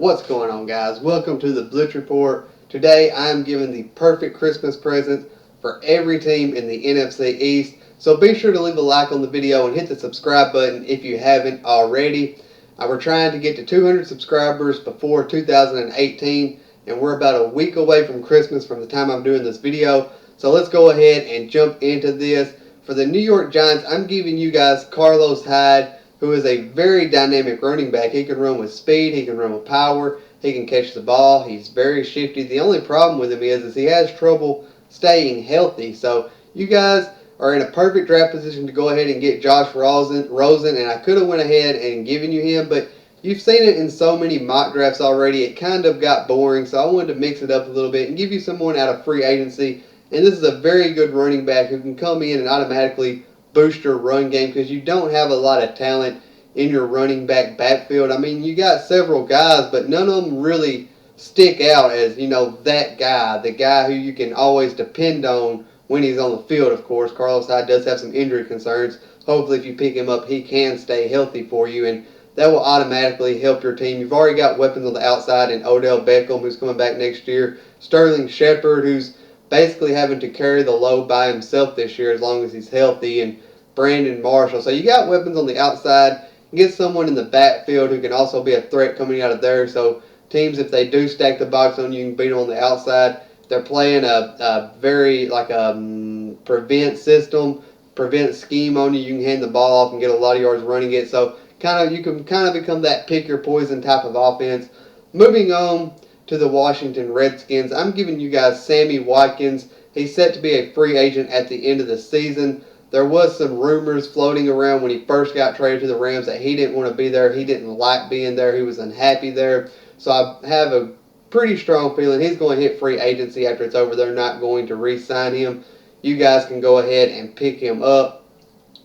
What's going on, guys? Welcome to the Blitz Report. Today I'm giving the perfect Christmas present for every team in the NFC East. So be sure to leave a like on the video and hit the subscribe button if you haven't already. We're trying to get to 200 subscribers before 2018, and we're about a week away from Christmas from the time I'm doing this video. So let's go ahead and jump into this. For the New York Giants, I'm giving you guys Carlos Hyde, who is a very dynamic running back. He can run with speed, he can run with power, he can catch the ball, he's very shifty. The only problem with him is he has trouble staying healthy. So you guys are in a perfect draft position to go ahead and get Josh Rosen, and I could have went ahead and given you him, but you've seen it in so many mock drafts already, it kind of got boring, so I wanted to mix it up a little bit and give you someone out of free agency. And this is a very good running back who can come in and automatically boost your run game because you don't have a lot of talent in your running back backfield. I mean, you got several guys, but none of them really stick out as, that guy, the guy who you can always depend on when he's on the field, of course. Carlos Hyde does have some injury concerns. Hopefully, if you pick him up, he can stay healthy for you, and that will automatically help your team. You've already got weapons on the outside in Odell Beckham, who's coming back next year, Sterling Shepard, who's basically having to carry the load by himself this year as long as he's healthy, and Brandon Marshall. So you got weapons on the outside. Get someone in the backfield who can also be a threat coming out of there. So teams, if they do stack the box on you, can beat them on the outside. They're playing a very prevent system, prevent scheme on you. You can hand the ball off and get a lot of yards running it. So you can become that pick your poison type of offense. Moving on to the Washington Redskins, I'm giving you guys Sammy Watkins. He's set to be a free agent at the end of the season. There was some rumors floating around when he first got traded to the Rams that he didn't want to be there. He didn't like being there. He was unhappy there. So I have a pretty strong feeling he's going to hit free agency after it's over. They're not going to re-sign him. You guys can go ahead and pick him up.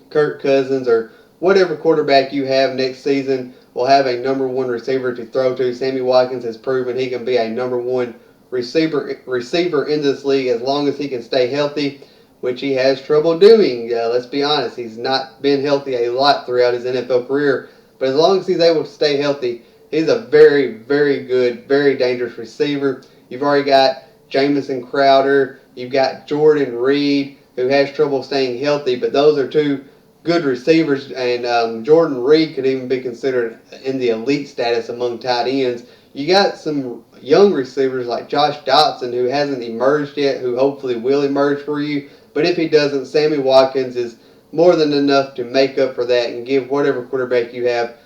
Kirk Cousins or whatever quarterback you have next season will have a number one receiver to throw to. Sammy Watkins has proven he can be a number one receiver in this league as long as he can stay healthy, which he has trouble doing. Let's be honest, he's not been healthy a lot throughout his NFL career, but as long as he's able to stay healthy, he's a very, very good, very dangerous receiver. You've already got Jamison Crowder, you've got Jordan Reed, who has trouble staying healthy, but those are two good receivers, and Jordan Reed could even be considered in the elite status among tight ends. You got some young receivers like Josh Dotson, who hasn't emerged yet, who hopefully will emerge for you. But if he doesn't, Sammy Watkins is more than enough to make up for that and give whatever quarterback you have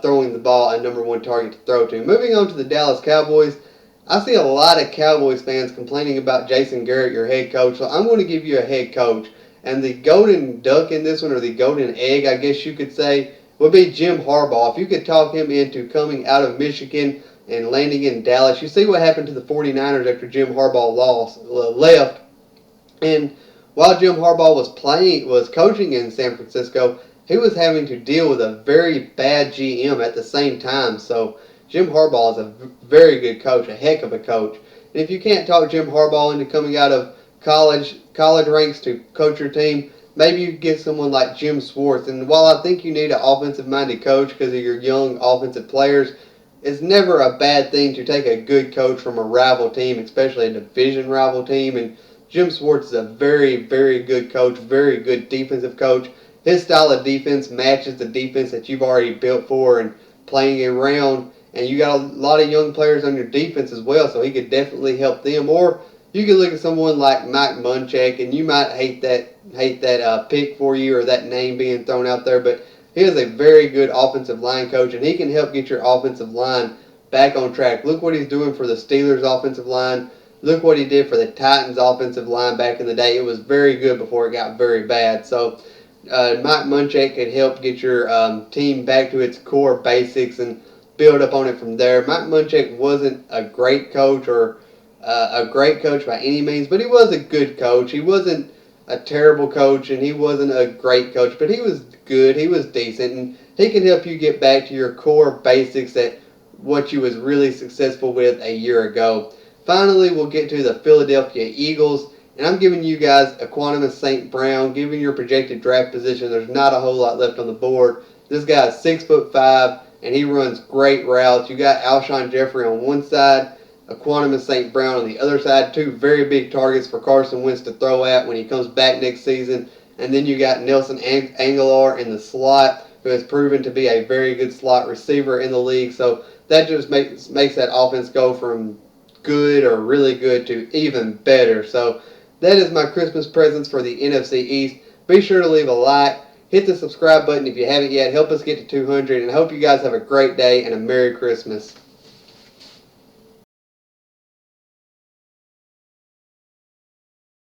throwing the ball a number one target to throw to. Moving on to the Dallas Cowboys, I see a lot of Cowboys fans complaining about Jason Garrett, your head coach. So I'm going to give you a head coach. And the golden duck in this one, or the golden egg, I guess you could say, would be Jim Harbaugh. If you could talk him into coming out of Michigan and landing in Dallas. You see what happened to the 49ers after Jim Harbaugh left. And while Jim Harbaugh was coaching in San Francisco, he was having to deal with a very bad GM at the same time. So Jim Harbaugh is a very good coach, a heck of a coach. And if you can't talk Jim Harbaugh into coming out of college ranks to coach your team, maybe you get someone like Jim Schwartz. And while I think you need an offensive-minded coach because of your young offensive players, it's never a bad thing to take a good coach from a rival team, especially a division rival team. And Jim Schwartz is a very, very good coach, very good defensive coach. His style of defense matches the defense that you've already built for and playing around. And you got a lot of young players on your defense as well, so he could definitely help them. Or you could look at someone like Mike Munchak, and you might hate that pick for you or that name being thrown out there, but he is a very good offensive line coach, and he can help get your offensive line back on track. Look what he's doing for the Steelers' offensive line. Look what he did for the Titans' offensive line back in the day. It was very good before it got very bad. So Mike Munchak could help get your team back to its core basics and build up on it from there. Mike Munchak wasn't a great coach or a great coach by any means, but he was a good coach. He wasn't a terrible coach, and he wasn't a great coach, but he was good. He was decent, and he can help you get back to your core basics at what you was really successful with a year ago. Finally, we'll get to the Philadelphia Eagles, and I'm giving you guys Equanimous St. Brown. Given your projected draft position, there's not a whole lot left on the board. This guy is 6'5", and he runs great routes. You got Alshon Jeffrey on one side, Equanimous St. Brown on the other side, two very big targets for Carson Wentz to throw at when he comes back next season. And then you got Nelson Aguilar in the slot, who has proven to be a very good slot receiver in the league. So that just makes that offense go from good or really good to even better. So that is my Christmas presents for the NFC East. Be sure to leave a like. Hit the subscribe button if you haven't yet. Help us get to 200. And I hope you guys have a great day and a Merry Christmas.